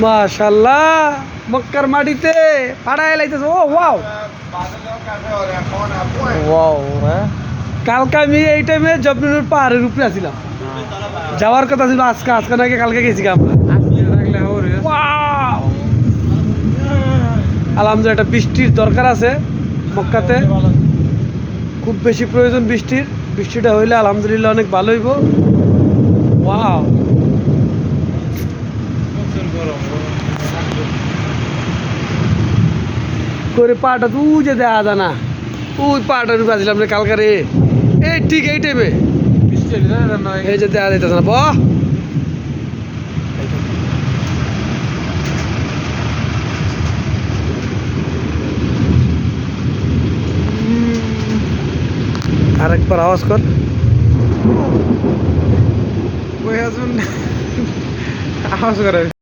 মাশাআল্লাহ মক্কার মাটিতে পাড়ায় লাইতেছে। ও ওয়াও ওয়াও হ্যাঁ, কালকে আমি এই টাইমে জবনুর পাহাড়ের উপরে আছিলাম, যাওয়ার কথা ছিল আজকে, আজকে নাকি কালকে গেছি আমরা। ওয়াও আলহামদুলিল্লাহ, একটা বৃষ্টির দরকার আছে মক্কাতে, খুব বেশি প্রয়োজন বৃষ্টির, বৃষ্টিটা হইলে আলহামদুলিল্লাহ অনেক ভালো হইব। ওয়াও করে পাটা তুই যে দেখা যায় না, ওই পাটার উপরে আসলাম রে কালকে রে, এই ঠিক এই টাইমে এই যে দেখা যাইতেছে না। বাহ আরেকবার আওয়াজ কর, আওয়াজ করে।